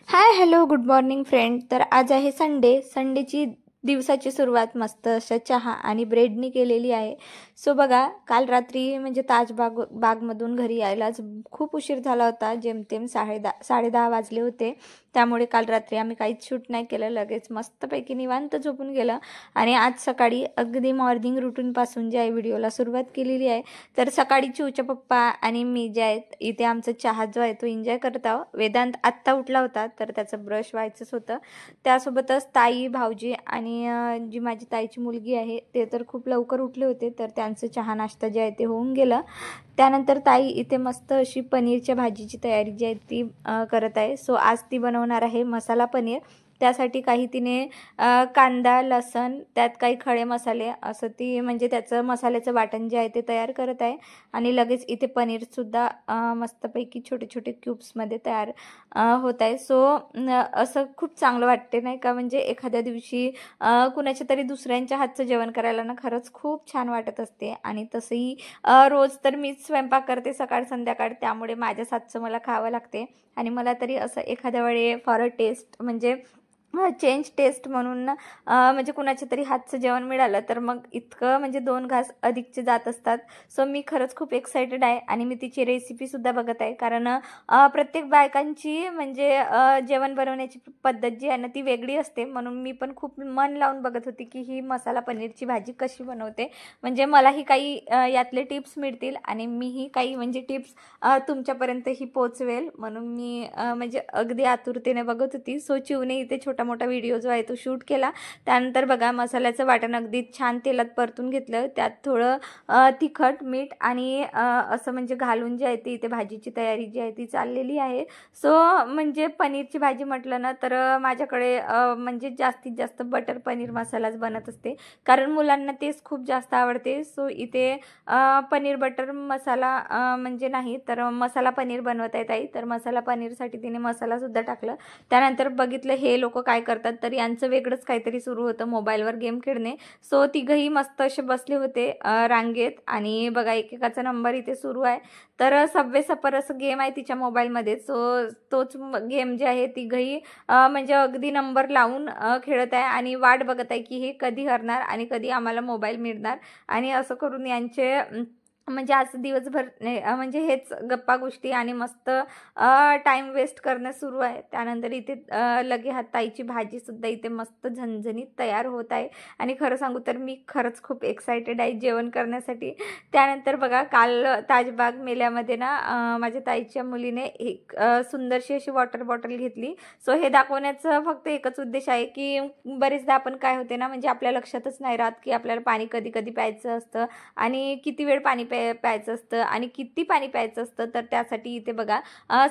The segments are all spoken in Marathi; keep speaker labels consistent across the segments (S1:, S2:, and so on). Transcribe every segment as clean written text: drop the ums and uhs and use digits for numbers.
S1: Hi hello good morning friend. तर आज आहे संडेची दिवसाची सुरुवात मस्त अशा चहा आणि ब्रेडनी केलेली आहे. सो बघा, काल रात्री म्हणजे बागमधून घरी यायलाच खूप उशीर झाला होता. जेमतेम 10:30 वाजले होते. त्यामुळे काल रात्री आम्ही काहीच शूट नाही केलं. लगेच मस्तपैकी निवांत झोपून गेलं आणि आज सकाळी अगदी मॉर्निंग रुटीनपासून जे आहे व्हिडिओला सुरुवात केलेली आहे. तर सकाळी चिऊच्या पप्पा आणि मी जे आहेत इथे आमचा चहा जो आहे तो एन्जॉय करत आहोत. वेदांत आत्ता उठला होता तर त्याचं ब्रश व्हायचंच होतं. त्यासोबतच ताई, भाऊजी आणि जी माझी ताईची मुलगी आहे ते तर खूप लवकर उठले होते. तर त्यांचं चहा नाश्ता जे आहे ते होऊन गेलं. त्यानंतर ताई इथे मस्त अशी पनीरच्या भाजीची तयारी जी आहे ती करत आहे. सो आज ती बनवणार आहे मसाला पनीर. त्यासाठी काही तिने कांदा, लसण, त्यात काही खडे मसाले असं ती म्हणजे त्याचं मसाल्याचं वाटण जे आहे ते तयार करत आहे. आणि लगेच इथे पनीरसुद्धा मस्तपैकी छोटे छोटे क्यूब्समध्ये तयार होत आहे. सो असं खूप चांगलं वाटते नाही का, म्हणजे एखाद्या दिवशी कुणाच्या तरी दुसऱ्यांच्या हातचं जेवण करायला ना खरंच खूप छान वाटत असते. आणि तसंही रोज तर मीच स्वयंपाक करते सकाळ संध्याकाळ, त्यामुळे माझ्याच हातचं मला खावं लागते. आणि मला तरी असं एखाद्या वेळी फॉर अ टेस्ट म्हणजे चेंज टेस्ट म्हणून ना म्हणजे कुणाच्या तरी हातचं जेवण मिळालं तर मग इतकं म्हणजे 2 घास अधिकचे जात असतात. सो मी खरंच खूप एक्सायटेड आहे आणि मी तिची रेसिपीसुद्धा बघत आहे. कारण प्रत्येक बायकांची म्हणजे जेवण बनवण्याची पद्धत जी आहे ना ती वेगळी असते. म्हणून मी पण खूप मन लावून बघत होती की ही मसाला पनीरची भाजी कशी बनवते. म्हणजे मलाही काही यातले टिप्स मिळतील आणि मीही काही म्हणजे टिप्स तुमच्यापर्यंतही पोचवेल म्हणून मी म्हणजे अगदी आतुरतेने बघत होती. सो चिवने इथे छोटा मोठा व्हिडिओ जो आहे तो शूट केला. त्यानंतर बघा, मसाल्याचं वाटण अगदी छान तेलात परतून घेतलं. त्यात थोडं तिखट, मीठ आणि असं म्हणजे घालून जे आहे ती इथे भाजीची तयारी जी आहे ती चाललेली आहे. सो म्हणजे पनीरची भाजी म्हटलं ना तर माझ्याकडे म्हणजे जास्तीत जास्त बटर पनीर मसालाच बनत असते. कारण मुलांना तेच खूप जास्त आवडते. सो इथे पनीर बटर मसाला म्हणजे नाही तर मसाला पनीर बनवत आहेत आई. तर मसाला पनीरसाठी तिने मसालासुद्धा टाकलं. त्यानंतर बघितलं हे लोक काय करतात, तर यांचं वेगळंच काहीतरी सुरू होतं, मोबाईलवर गेम खेळणे. सो तिघही मस्त असे बसले होते रांगेत आणि बघा एकेकाचा नंबर इथे सुरू आहे. तर सबवे सफर असं गेम आहे तिच्या मोबाईलमध्ये. सो तोच गेम जे आहे तिघही म्हणजे अगदी नंबर लावून खेळत आहे आणि वाट बघत आहे की हे कधी हरणार आणि कधी आम्हाला मोबाईल मिळणार. आणि असं करून यांचे म्हणजे आज दिवसभर म्हणजे हेच गप्पा गोष्टी आणि मस्त टाईम वेस्ट करणं सुरू आहे. त्यानंतर इथे लगे हात ताईची भाजीसुद्धा इथे मस्त झणझणीत तयार होत आहे. आणि खरं सांगू तर मी खरंच खूप एक्सायटेड आहे जेवण करण्यासाठी. त्यानंतर बघा, काल ताजबाग मेल्यामध्ये ना माझ्या ताईच्या मुलीने एक सुंदरशी अशी वॉटर बॉटल घेतली. सो हे दाखवण्याचं फक्त एकच उद्देश आहे की बरेचदा आपण काय होते ना, म्हणजे आपल्या लक्षातच नाही राहत की आपल्याला पाणी कधी कधी प्यायचं असतं आणि किती वेळ पाणी प्यायचं असतं आणि किती पाणी प्यायचं असतं. तर त्यासाठी इथे बघा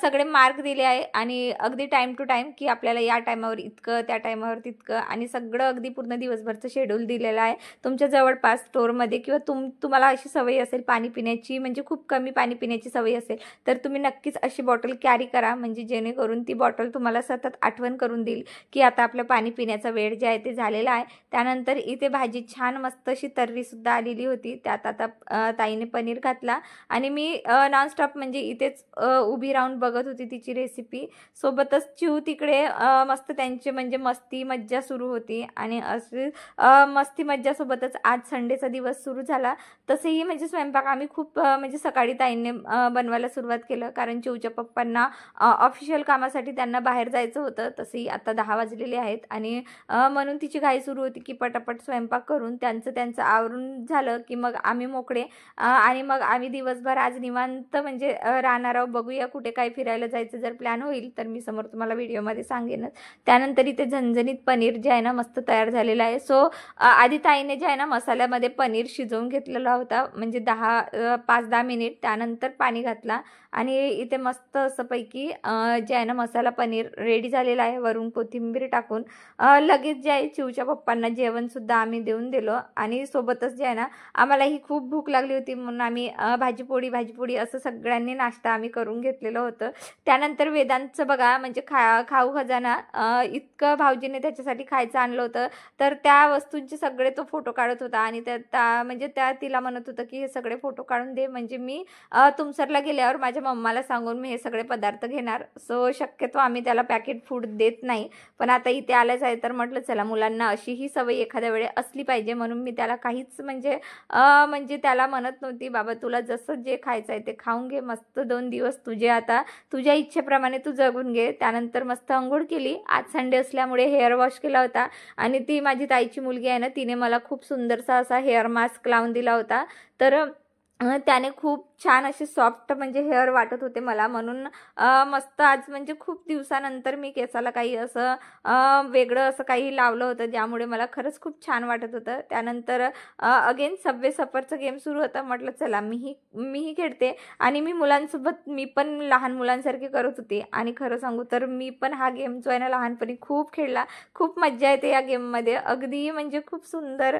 S1: सगळे मार्क दिले आहे आणि अगदी टाईम टू टाईम की आपल्याला या टायमावर इतकं, त्या टायमावर तितकं आणि सगळं अगदी पूर्ण दिवसभरचं शेड्यूल दिलेलं आहे. तुमच्या जवळपास स्टोअरमध्ये किंवा तुम्हाला अशी सवय असेल पाणी पिण्याची, म्हणजे खूप कमी पाणी पिण्याची सवय असेल तर तुम्ही नक्कीच अशी बॉटल कॅरी करा, म्हणजे जेणेकरून ती बॉटल तुम्हाला सतत आठवण करून देईल की आता आपलं पाणी पिण्याचा वेळ जे आहे ते झालेला आहे. त्यानंतर इथे भाजी छान मस्त अशी तर्रीसुद्धा आलेली होती. त्यात आता ताईने पनीर घातला आणि मी नॉनस्टॉप म्हणजे इथेच उभी राहून बघत होती तिची रेसिपी. सोबतच चिऊ तिकडे मस्त त्यांचे म्हणजे मस्ती मज्जा सुरू होती. आणि असे मस्ती मज्जासोबतच आज संडेचा दिवस सुरू झाला. तसेही म्हणजे स्वयंपाक आम्ही खूप म्हणजे सकाळी ताईंनी बनवायला सुरुवात केलं, कारण चिऊच्या पप्पांना ऑफिशियल कामासाठी त्यांना बाहेर जायचं होतं. तसेही आता 10 वाजलेले आहेत आणि म्हणून तिची घाई सुरू होती की पटापट स्वयंपाक करून त्यांचं आवरून झालं की मग आम्ही मोकळे आणि मग आम्ही दिवसभर आज निवांत म्हणजे राहणार आहोत. बघूया कुठे काय फिरायला जायचं जर प्लॅन होईल तर मी समोर तुम्हाला व्हिडिओमध्ये सांगेनच. त्यानंतर इथे झणझणीत पनीर जे आहे ना मस्त तयार झालेलं आहे. सो आधी ताईने जे आहे ना मसाल्यामध्ये पनीर शिजवून घेतलेला होता, म्हणजे 5-10 मिनिट. त्यानंतर पाणी घातला आणि इथे मस्त असं पैकी जे आहे ना मसाला पनीर रेडी झालेला आहे. वरून कोथिंबीर टाकून लगेच जे आहे चिऊच्या पप्पांना जेवणसुद्धा आम्ही देऊन दिलो. आणि सोबतच जे आहे ना आम्हालाही खूप भूक लागली होती म्हणून म्हणून आम्ही भाजीपोळी असं सगळ्यांनी नाश्ता आम्ही करून घेतलेलं होतं. त्यानंतर वेदांतचं बघा म्हणजे खाऊ खजाना इतकं भाऊजीने त्याच्यासाठी खायचं आणलं होतं, तर त्या वस्तूंचे सगळे तो फोटो काढत होता आणि म्हणजे त्या तिला म्हणत होतं की हे सगळे फोटो काढून दे, म्हणजे मी तुमसरला गेल्यावर माझ्या मम्माला सांगून मी हे सगळे पदार्थ घेणार. सो शक्यतो आम्ही त्याला पॅकेट फूड देत नाही, पण आता इथे आलंच आहे तर म्हटलं चला मुलांना अशी ही सवय एखाद्या वेळे असली पाहिजे, म्हणून मी त्याला काहीच म्हणजे त्याला म्हणत नव्हती बाबा तुला जसं जे खायचं आहे ते खाऊन घे, मस्त 2 दिवस तुझे आता तुझ्या इच्छेप्रमाणे तू जगून घे. त्यानंतर मस्त अंघोळ केली. आज संडे असल्यामुळे हेअर वॉश केला होता आणि ती माझी ताईची मुलगी आहे ना, तिने मला खूप सुंदरसा असा हेअर मास्क लावून दिला होता. तर त्याने खूप छान असे सॉफ्ट म्हणजे हेअर वाटत होते मला, म्हणून मस्त आज म्हणजे खूप दिवसानंतर मी केसाला काही असं वेगळं असं काही लावलं होतं, ज्यामुळे मला खरंच खूप छान वाटत होतं. त्यानंतर अगेन सबवे सफरचं गेम सुरू होतं. म्हटलं चला मीही खेळते आणि मी मुलांसोबत मी पण लहान मुलांसारखी करत होती आणि खरं सांगू तर मी पण हा गेम जो आहे ना लहानपणी खूप खेळला. खूप मज्जा येते या गेममध्ये. अगदी म्हणजे खूप सुंदर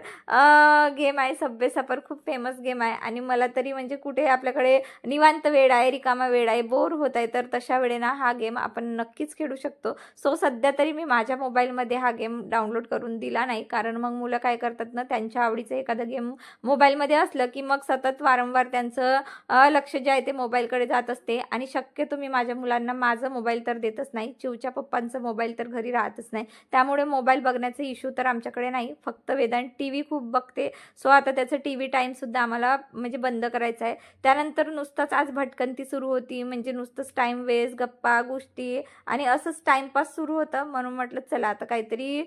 S1: गेम आहे. सबवे सफर खूप फेमस गेम आहे आणि मला तरी म्हणजे कुठे आपल्याकडे निवांत वेळ आहे, रिकामा वेळ आहे, बोर होत आहे, तर तशा वेळेला हा गेम आपण नक्कीच खेळू शकतो. सो सध्या तरी मी माझ्या मोबाईलमध्ये हा गेम डाउनलोड करून दिला नाही, कारण मग मुलं काय करतात ना, त्यांच्या आवडीचं एखादं गेम मोबाईलमध्ये असलं की मग सतत वारंवार त्यांचं लक्ष जे आहे ते मोबाईलकडे जात असते आणि शक्यतो मी माझ्या मुलांना माझं मोबाईल तर देतच नाही. चिवच्या पप्पांचं मोबाईल तर घरी राहतच नाही, त्यामुळे मोबाईल बघण्याचा इश्यू तर आमच्याकडे नाही. फक्त वेदांत टीव्ही खूप बघते. सो आता त्याचं टीव्ही टाइम सुद्धा आम्हाला म्हणजे बंद करायचं आहे. त्यानंतर नुसतंच आज भटकंती सुरू होती, म्हणजे नुसतंच टाइम वेस्ट, गप्पा गोष्टी आणि असंच टाइमपास सुरू होतं, म्हणून म्हटलं चला आता काहीतरी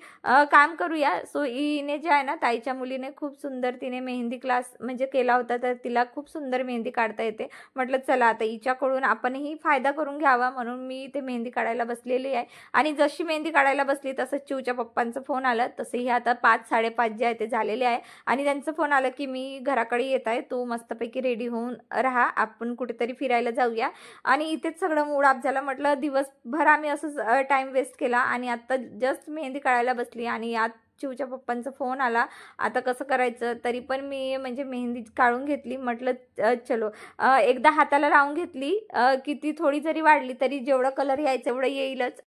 S1: काम करूया. सो हिने जे आहे ना, ताईच्या मुलीने खूप सुंदर तिने मेहंदी क्लास म्हणजे केला होता, तर तिला खूप सुंदर मेहंदी काढता येते. म्हटलं चला आता हिच्याकडून आपणही फायदा करून घ्यावा, म्हणून मी इथे मेहंदी काढायला बसलेली आहे. आणि जशी मेहंदी काढायला बसली तसंच चिवच्या पप्पांचं फोन आला. तसेही आता 5-5:30 जे आहे ते झालेले आहे आणि त्यांचं फोन आलं की मी घराकडे येत आहे, तू मस्तपैकी रेडी होऊन राहा, आपण कुठेतरी फिरायला जाऊया. आणि इथेच सगळं मूड ऑफ झालं. म्हटलं दिवसभर आम्ही असंच टाइम वेस्ट केला आणि आता जस्ट मेहंदी काढायला बसली आणि यात चिवच्या पप्पांचा फोन आला. आता कसं करायचं, तरी पण मी म्हणजे मेहंदी काढून घेतली. म्हटलं चलो एकदा हाताला लावून घेतली की ती थोडी जरी वाढली तरी जेवढं कलर यायचं एवढं येईलच.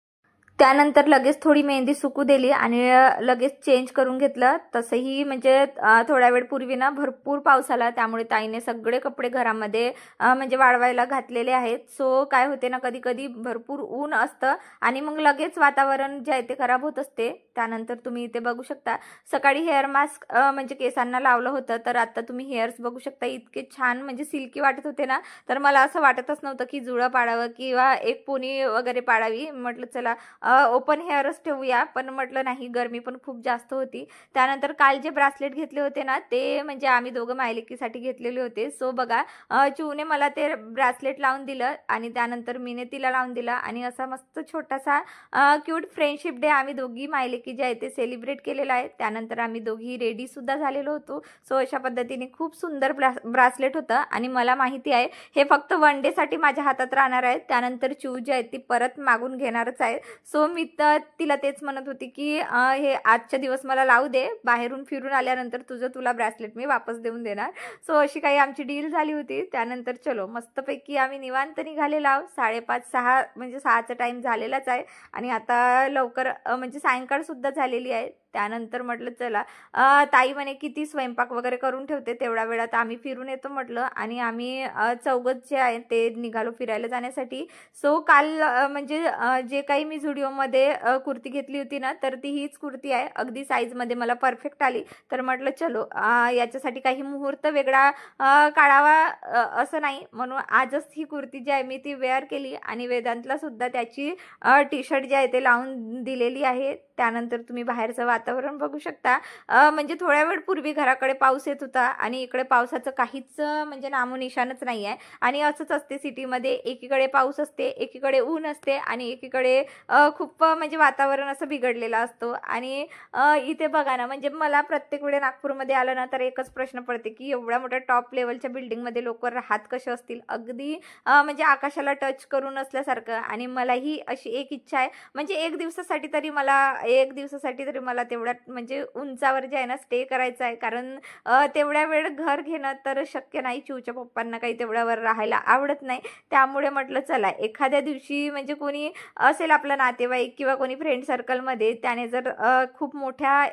S1: त्यानंतर लगेच थोडी मेहंदी सुकू दिली आणि लगेच चेंज करून घेतलं. तसंही म्हणजे थोड्या वेळ पूर्वी ना भरपूर पाऊस आला, त्यामुळे ताईने सगळे कपडे घरामध्ये म्हणजे वाळवायला घातलेले आहेत. सो काय होते ना, कधी कधी भरपूर ऊन असतं आणि मग लगेच वातावरण जे आहे ते खराब होत असते. त्यानंतर तुम्ही इथे बघू शकता सकाळी हेअर मास्क म्हणजे केसांना लावलं होतं, तर आता तुम्ही हेअर्स बघू शकता इतके छान म्हणजे सिल्की वाटत होते ना, तर मला असं वाटतच नव्हतं की जुळं पाडावं किंवा एक पोनी वगैरे पाडावी. म्हटलं चला ओपन हेअरच ठेवूया, पण म्हटलं नाही, गरमी पण खूप जास्त होती. त्यानंतर काल जे ब्रासलेट घेतले होते ना, ते म्हणजे आम्ही दोघं मायलेकीसाठी घेतलेले होते. सो बघा चिवने मला ते ब्रासलेट लावून दिलं आणि त्यानंतर मीने तिला लावून दिला आणि असा मस्त छोटासा क्यूट फ्रेंडशिप डे आम्ही दोघी मायलेकी जे आहे ते सेलिब्रेट केलेला आहे. त्यानंतर आम्ही दोघी रेडी सुद्धा झालेलो होतो. सो अशा पद्धतीने खूप सुंदर ब्रासलेट होतं आणि मला माहिती आहे हे फक्त 1 डे साठी माझ्या हातात राहणार आहे. त्यानंतर चिव जी आहे ती परत मागून घेणारच आहे. सो मी तिला तेच म्हणत होती की हे आजच्या दिवस मला लावू दे, बाहेरून फिरून आल्यानंतर तुला ब्रासलेट मी वापस देऊन देणार. सो अशी काही आमची डील झाली होती. त्यानंतर चलो मस्तपैकी आम्ही निवांत निघालेलो आहोत. 5:30-6 म्हणजे 6चा टाइम झालेलाच आहे आणि आता लवकर म्हणजे सायंकाळ सुद्धा झालेली आहे. त्यानंतर म्हटलं चला ताई म्हणे किती स्वयंपाक वगैरे करून ठेवते, तेवढ्या वेळात आम्ही फिरून येतो म्हटलं आणि आम्ही चौघच जे आहे ते निघालो फिरायला जाण्यासाठी. सो काल म्हणजे जे काही मी व्हिडिओमध्ये कुर्ती घेतली होती ना, तर ती हीच कुर्ती आहे. अगदी साईजमध्ये मला परफेक्ट आली. तर म्हटलं चलो याच्यासाठी काही मुहूर्त वेगळा काढावा असं नाही, म्हणून आजच ही कुर्ती जी आहे मी ती वेअर केली आणि वेदांतला सुद्धा त्याची टी शर्ट जी आहे ते लावून दिलेली आहे. त्यानंतर तुम्ही बाहेरचं वातावरण बघू शकता. म्हणजे थोड्या वेळ पूर्वी घराकडे पाऊस येत होता आणि इकडे पावसाचं काहीच म्हणजे नामोनिशाणच नाही आहे. आणि असंच असते सिटीमध्ये, एकीकडे पाऊस असते, एकीकडे ऊन असते आणि एकीकडे खूप म्हणजे वातावरण असं बिघडलेलं असतो. आणि इथे बघा ना, म्हणजे मला प्रत्येक वेळे नागपूरमध्ये आलं ना तर एकच प्रश्न पडते की एवढ्या मोठ्या टॉप लेवलच्या बिल्डिंगमध्ये लोक राहत कसे असतील, अगदी म्हणजे आकाशाला टच करून असल्यासारखं. आणि मलाही अशी एक इच्छा आहे, म्हणजे एक दिवसासाठी तरी मला 1 दिवसासाठी तरी मला तेवढ्या म्हणजे उंचावर जे आहे ना स्टे करायचं आहे, कारण तेवढ्या वेळ घर घेणं तर शक्य नाही. चिऊच्या पप्पांना काही तेवढ्यावर राहायला आवडत नाही. त्यामुळे म्हटलं चला एखाद्या दिवशी म्हणजे कोणी असेल आपला नातेवाईक किंवा कोणी फ्रेंड सर्कलमध्ये, त्याने जर खूप मोठ्या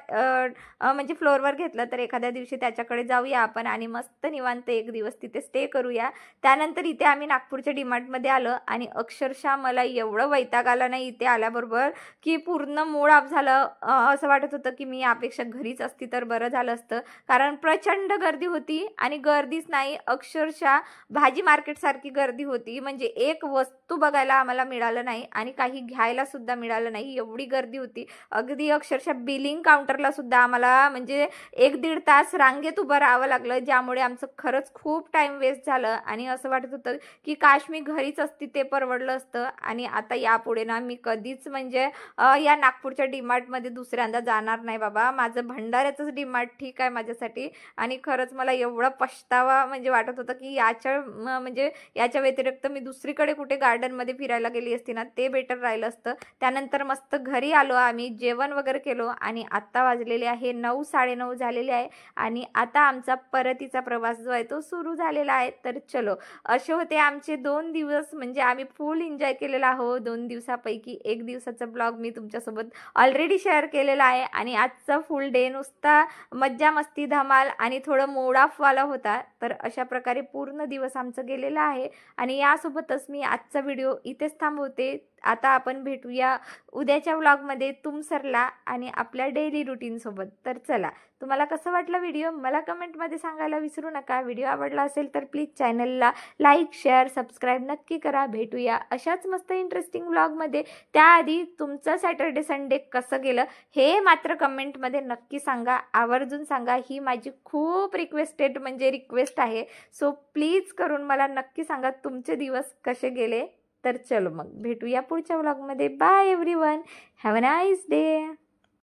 S1: म्हणजे फ्लोअरवर घेतलं तर एखाद्या दिवशी त्याच्याकडे जाऊया आपण आणि मस्त निवांत 1 दिवस तिथे स्टे करूया. त्यानंतर इथे आम्ही नागपूरच्या डीमार्टमध्ये आलो आणि अक्षरशः मला एवढं वैताग आला नाही इथे आल्याबरोबर की पूर्ण मूड ऑफ झालं. असं वाटत होतं की मी यापेक्षा घरीच असती तर बरं झालं असतं, कारण प्रचंड गर्दी होती. आणि गर्दीच नाही, अक्षरशः भाजी मार्केटसारखी गर्दी होती. म्हणजे एक वस्तू बघायला आम्हाला मिळालं नाही आणि काही घ्यायला सुद्धा मिळालं नाही, एवढी गर्दी होती. अगदी अक्षरशः बिलिंग काउंटरला सुद्धा आम्हाला म्हणजे 1-1.5 तास रांगेत उभं राहावं लागलं, ज्यामुळे आमचं खरंच खूप टाइम वेस्ट झालं. आणि असं वाटत होतं की काश मी घरीच असती ते परवडलं असतं. आणि आता यापुढे ना मी कधीच म्हणजे या नागपूरच्या डीमार्टमध्ये दुसऱ्यांदा जाणार नाही बाबा. माझं भंडाऱ्याचंच डीमार्ट ठीक आहे माझ्यासाठी. आणि खरंच मला एवढा पछतावा म्हणजे वाटत होता की म्हणजे याच्या व्यतिरिक्त मी दुसरीकडे कुठे गार्डनमध्ये फिरायला गेली असती ना, ते बेटर राहिलं असतं. त्यानंतर मस्त घरी आलो आम्ही, जेवण वगैरे केलो आणि आत्ता वाजलेले आहे 9, 9:30 झालेले आहे. आणि आता आमचा परतीचा प्रवास जो आहे तो सुरू झालेला आहे. तर चलो, असे होते आमचे 2 दिवस. म्हणजे आम्ही फुल एन्जॉय केलेला आहोत. 2 दिवसापैकी 1 दिवसाचा ब्लॉग मी तुमच्यासोबत ऑलरेडी शेअर केलेला आहे. आणि आजचा फुल डे नुसता मज्जा मस्ती धमाल आणि थोडं मूड ऑफ वाला होता. तर अशा प्रकारे पूर्ण दिवस आमचं गेलेला आहे. आणि यासोबतच मी आजचा व्हिडिओ इथेच थांबवते. आता आपण भेटूया उद्याच्या व्लॉगमध्ये तुमसरला आणि आपल्या डेली रुटीनसोबत. तर चला, तुम्हाला कसं वाटलं व्हिडिओ मला कमेंटमध्ये सांगायला विसरू नका. व्हिडिओ आवडला असेल तर प्लीज चॅनलला लाईक, शेअर, सबस्क्राईब नक्की करा. भेटूया अशाच मस्त इंटरेस्टिंग व्लॉगमध्ये. त्याआधी तुमचं सॅटर्डे संडे कसं गेलं हे मात्र कमेंटमध्ये नक्की सांगा, आवर्जून सांगा. ही माझी खूप रिक्वेस्ट आहे. सो प्लीज करून मला नक्की सांगा तुमचे दिवस कसे गेले. तर चलो मग भेटूया पुढच्या व्लॉगमध्ये. Bye everyone, have a nice day.